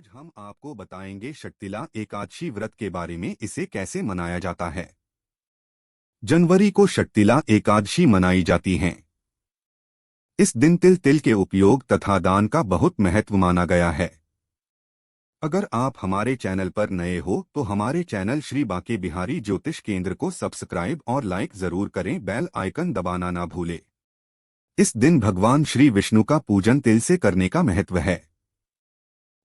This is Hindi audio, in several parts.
आज हम आपको बताएंगे शक्तिला एकादशी व्रत के बारे में, इसे कैसे मनाया जाता है। जनवरी को शक्तिला एकादशी मनाई जाती हैं। इस दिन तिल के उपयोग तथा दान का बहुत महत्व माना गया है। अगर आप हमारे चैनल पर नए हो तो हमारे चैनल श्री बांके बिहारी ज्योतिष केंद्र को सब्सक्राइब और लाइक जरूर करें, बेल आइकन दबाना ना भूलें। इस दिन भगवान श्री विष्णु का पूजन तिल से करने का महत्व है।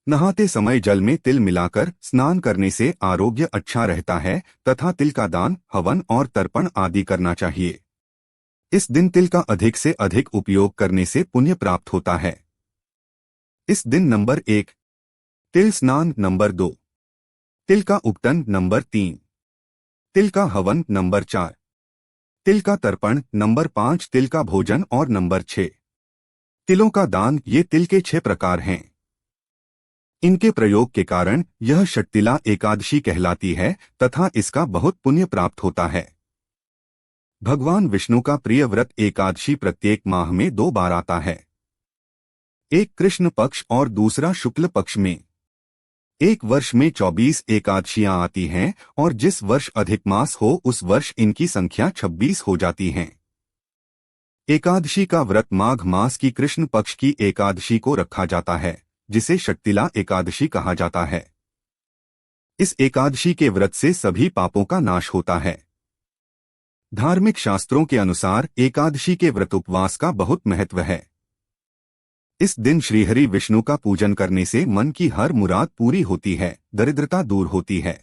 नहाते समय जल में तिल मिलाकर स्नान करने से आरोग्य अच्छा रहता है तथा तिल का दान, हवन और तर्पण आदि करना चाहिए। इस दिन तिल का अधिक से अधिक उपयोग करने से पुण्य प्राप्त होता है। इस दिन नंबर 1 तिल स्नान, नंबर 2 तिल का उपटन, नंबर 3 तिल का हवन, नंबर 4 तिल का तर्पण, नंबर 5 तिल का भोजन और नंबर 6 तिलों का दान। ये तिल के 6 प्रकार हैं। इनके प्रयोग के कारण यह शक्तिला एकादशी कहलाती है तथा इसका बहुत पुण्य प्राप्त होता है। भगवान विष्णु का प्रिय व्रत एकादशी प्रत्येक माह में 2 बार आता है, एक कृष्ण पक्ष और दूसरा शुक्ल पक्ष में। एक वर्ष में 24 एकादशियां आती हैं और जिस वर्ष अधिक मास हो उस वर्ष इनकी संख्या 26 हो जाती हैं। एकादशी का व्रत माघ मास की कृष्ण पक्ष की एकादशी को रखा जाता है, जिसे शक्तिला एकादशी कहा जाता है। इस एकादशी के व्रत से सभी पापों का नाश होता है। धार्मिक शास्त्रों के अनुसार एकादशी के व्रत उपवास का बहुत महत्व है। इस दिन श्रीहरि विष्णु का पूजन करने से मन की हर मुराद पूरी होती है, दरिद्रता दूर होती है।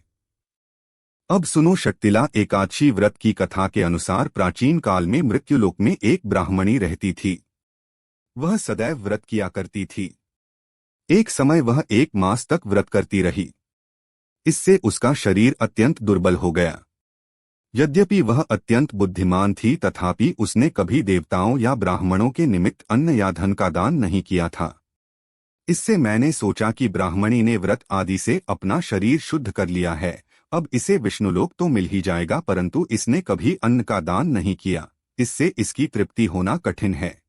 अब सुनो शक्तिला एकादशी व्रत की कथा के अनुसार प्राचीन काल में मृत्युलोक में एक ब्राह्मणी रहती थी। वह सदैव व्रत किया करती थी। एक समय वह 1 मास तक व्रत करती रही। इससे उसका शरीर अत्यंत दुर्बल हो गया। यद्यपि वह अत्यंत बुद्धिमान थी तथापि उसने कभी देवताओं या ब्राह्मणों के निमित्त अन्न या धन का दान नहीं किया था। इससे मैंने सोचा कि ब्राह्मणी ने व्रत आदि से अपना शरीर शुद्ध कर लिया है, अब इसे विष्णुलोक तो मिल ही जाएगा, परंतु इसने कभी अन्न का दान नहीं किया, इससे इसकी तृप्ति होना कठिन है।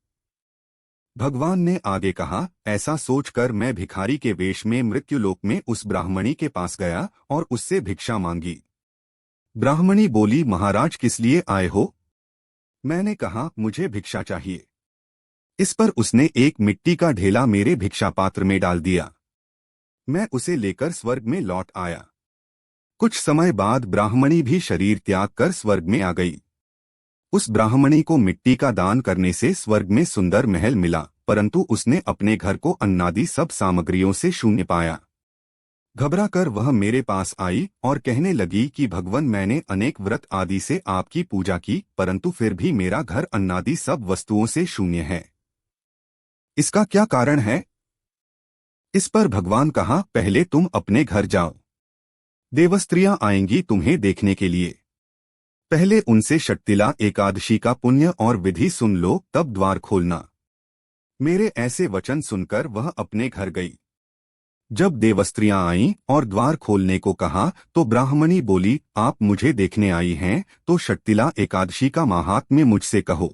भगवान ने आगे कहा, ऐसा सोचकर मैं भिखारी के वेश में मृत्युलोक में उस ब्राह्मणी के पास गया और उससे भिक्षा मांगी। ब्राह्मणी बोली, महाराज किस लिए आए हो? मैंने कहा, मुझे भिक्षा चाहिए। इस पर उसने एक मिट्टी का ढेला मेरे भिक्षा पात्र में डाल दिया। मैं उसे लेकर स्वर्ग में लौट आया। कुछ समय बाद ब्राह्मणी भी शरीर त्याग कर स्वर्ग में आ गई। उस ब्राह्मणी को मिट्टी का दान करने से स्वर्ग में सुंदर महल मिला, परंतु उसने अपने घर को अन्नादि सब सामग्रियों से शून्य पाया। घबराकर वह मेरे पास आई और कहने लगी कि भगवान, मैंने अनेक व्रत आदि से आपकी पूजा की, परंतु फिर भी मेरा घर अन्नादि सब वस्तुओं से शून्य है। इसका क्या कारण है? इस पर भगवान कहा, पहले तुम अपने घर जाओ। देवस्त्रियां आएंगी तुम्हें देखने के लिए। पहले उनसे शक्तिला एकादशी का पुण्य और विधि सुन लो, तब द्वार खोलना। मेरे ऐसे वचन सुनकर वह अपने घर गई। जब देवस्त्रियां आईं और द्वार खोलने को कहा तो ब्राह्मणी बोली, आप मुझे देखने आई हैं तो शक्तिला एकादशी का महात्म्य मुझसे कहो।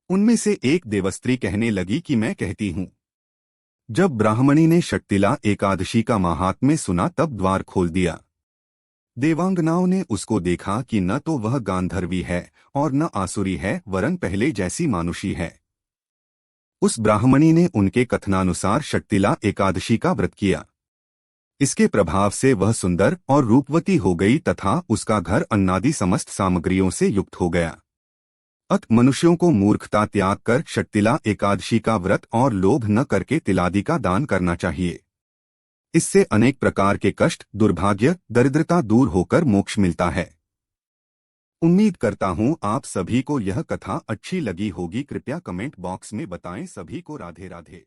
उनमें से एक देवस्त्री कहने लगी कि मैं कहती हूँ। जब ब्राह्मणी ने शक्तिला एकादशी का महात्म्य सुना तब द्वार खोल दिया। देवांगनाओं ने उसको देखा कि न तो वह गांधर्वी है और न आसुरी है, वरन पहले जैसी मानुषी है। उस ब्राह्मणी ने उनके कथनानुसार शक्तिला एकादशी का व्रत किया। इसके प्रभाव से वह सुंदर और रूपवती हो गई तथा उसका घर अन्नादि समस्त सामग्रियों से युक्त हो गया। अत मनुष्यों को मूर्खता त्याग कर शक्तिला एकादशी का व्रत और लोभ न करके तिलादि का दान करना चाहिए। इससे अनेक प्रकार के कष्ट, दुर्भाग्य, दरिद्रता दूर होकर मोक्ष मिलता है। उम्मीद करता हूँ आप सभी को यह कथा अच्छी लगी होगी। कृपया कमेंट बॉक्स में बताएं। सभी को राधे राधे।